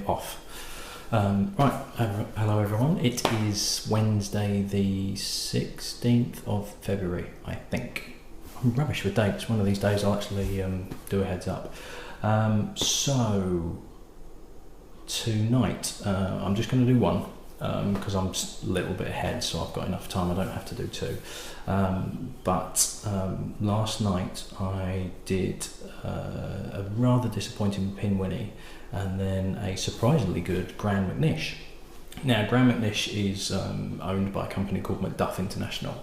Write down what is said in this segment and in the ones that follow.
off. Hello everyone. It is Wednesday the 16th of February, I think. I'm rubbish with dates. One of these days I'll actually do a heads up. So tonight I'm just going to do one because I'm just a little bit ahead, so I've got enough time. I don't have to do two. But last night I did a rather disappointing Pinwinnie and then a surprisingly good Grand MacNish. Now, Grand MacNish is owned by a company called Macduff International,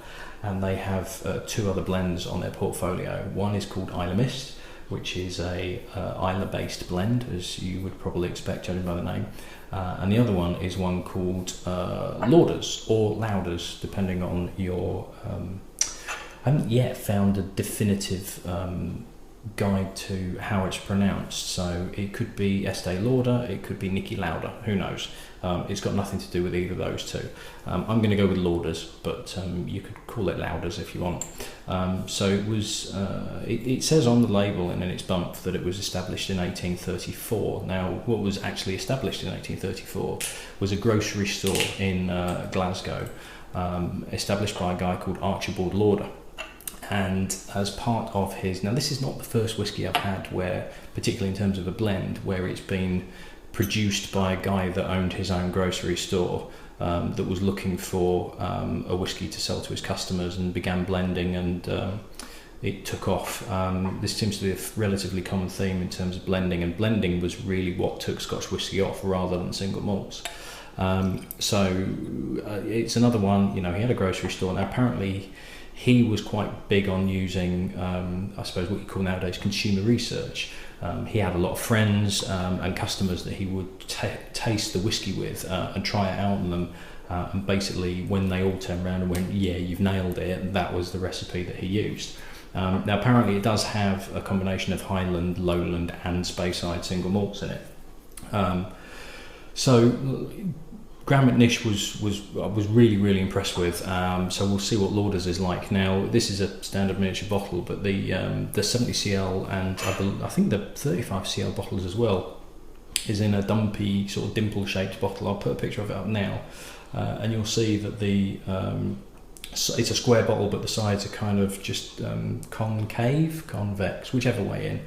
and they have two other blends on their portfolio. One is called Isla Mist, which is a Isla-based blend, as you would probably expect judging by the name. And the other one is one called Lauders, or Lauders, depending on your... I haven't yet found a definitive guide to how it's pronounced, so it could be Estee Lauder, it could be Niki Lauda, who knows. It's got nothing to do with either of those two. I'm going to go with Lauders, but you could call it Lauders if you want. So it was. It says on the label and in its bump that it was established in 1834. Now, what was actually established in 1834 was a grocery store in Glasgow, established by a guy called Archibald Lauder. And as part of his, now this is not the first whiskey I've had where, particularly in terms of a blend, where it's been produced by a guy that owned his own grocery store that was looking for a whiskey to sell to his customers and began blending, and it took off. This seems to be a relatively common theme in terms of blending, and blending was really what took Scotch whiskey off rather than single malts. So it's another one, you know, he had a grocery store. Now apparently he was quite big on using, I suppose what you call nowadays consumer research. He had a lot of friends and customers that he would taste the whiskey with and try it out on them. And basically, when they all turned around and went, "Yeah, you've nailed it," that was the recipe that he used. Now, apparently, it does have a combination of Highland, Lowland, and Speyside single malts in it. So Grand MacNish I was really impressed with. So we'll see what Lauders is like. Now, this is a standard miniature bottle, but the 70cl and I think the 35cl bottles as well is in a dumpy sort of dimple shaped bottle. I'll put a picture of it up now, and you'll see that it's a square bottle, but the sides are kind of just convex, whichever way in.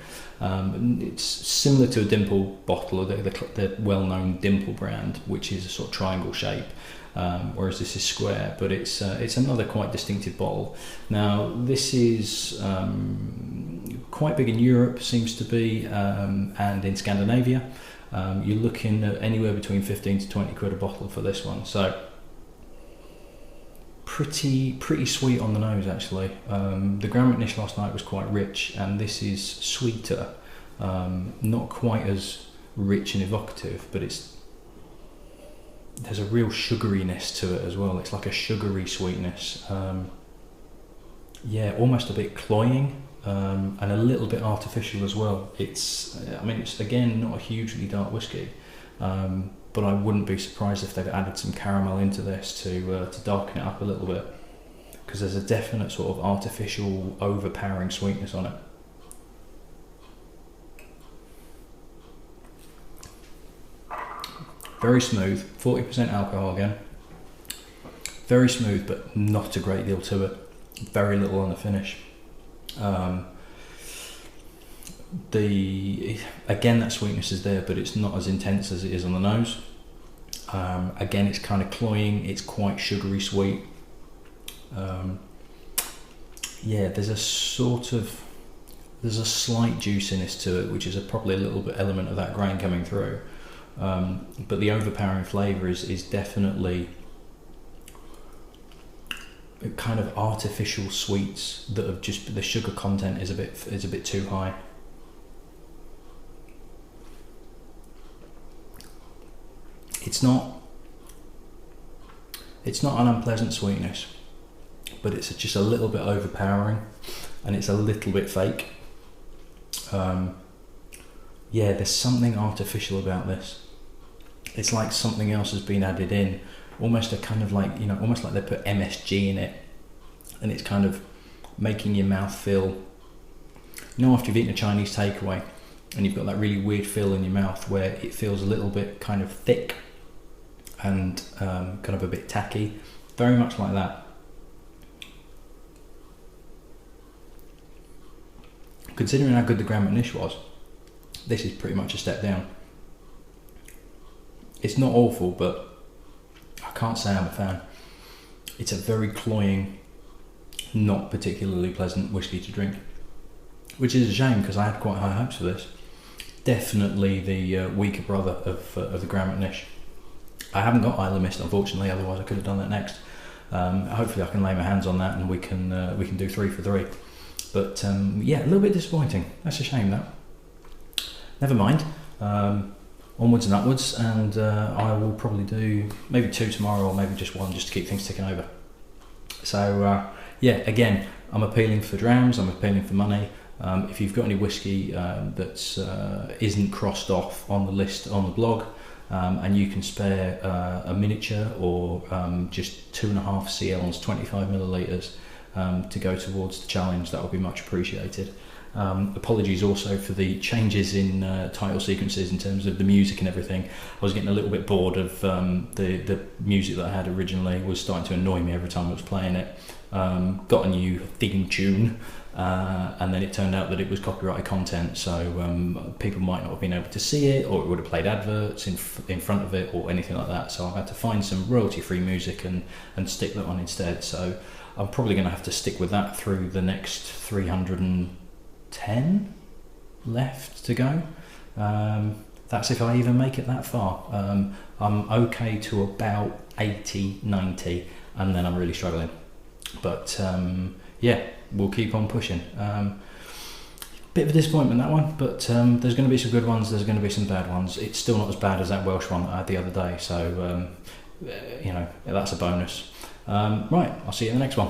It's similar to a dimple bottle, or the well-known Dimple brand, which is a sort of triangle shape, whereas this is square. But it's another quite distinctive bottle. Now, this is quite big in Europe, seems to be, and in Scandinavia. You're looking at anywhere between 15 to 20 quid a bottle for this one. So pretty sweet on the nose, actually. The Grand MacNish last night was quite rich, and this is sweeter, not quite as rich and evocative, but there's a real sugariness to it as well. It's like a sugary sweetness, almost a bit cloying, and a little bit artificial as well. It's again not a hugely dark whiskey, but I wouldn't be surprised if they've added some caramel into this to darken it up a little bit, because there's a definite sort of artificial, overpowering sweetness on it. Very smooth, 40% alcohol again. Very smooth, but not a great deal to it. Very little on the finish. Again, that sweetness is there, but it's not as intense as it is on the nose. Again, it's kind of cloying, it's quite sugary sweet. There's a slight juiciness to it, which is probably a little bit element of that grain coming through. But the overpowering flavour is definitely kind of artificial sweets that have just, the sugar content is a bit too high. It's not an unpleasant sweetness, but it's just a little bit overpowering, and it's a little bit fake. There's something artificial about this. It's like something else has been added in, almost a kind of like, almost like they put MSG in it, and it's kind of making your mouth feel, after you've eaten a Chinese takeaway and you've got that really weird feel in your mouth where it feels a little bit kind of thick and kind of a bit tacky, very much like that. Considering how good the Grand MacNish was, this is pretty much a step down. It's not awful, but I can't say I'm a fan. It's a very cloying, not particularly pleasant whiskey to drink, which is a shame because I had quite high hopes for this. Definitely the weaker brother of the Grand MacNish. I haven't got Isle of Mist, unfortunately, otherwise I could have done that next. Hopefully I can lay my hands on that and we can do 3 for 3. But yeah, a little bit disappointing. That's a shame, that. Never mind. Onwards and upwards, and I will probably do maybe 2 tomorrow, or maybe just 1, just to keep things ticking over. So yeah, again, I'm appealing for drams, I'm appealing for money. If you've got any whiskey that isn't crossed off on the list on the blog, and you can spare a miniature or just 2.5 CLs, 25 millilitres, to go towards the challenge, that would be much appreciated. Apologies also for the changes in title sequences in terms of the music and everything. I was getting a little bit bored of the music that I had originally. Was starting to annoy me every time I was playing it. Got a new theme tune, and then it turned out that it was copyrighted content, so people might not have been able to see it, or it would have played adverts in front of it or anything like that. So I've had to find some royalty-free music and stick that on instead. So I'm probably going to have to stick with that through the next 310 left to go. That's if I even make it that far. I'm okay to about 80, 90, and then I'm really struggling. But yeah, we'll keep on pushing. Bit of a disappointment, that one, but there's going to be some good ones, there's going to be some bad ones. It's still not as bad as that Welsh one that I had the other day, so you know, that's a bonus. Right, I'll see you in the next one.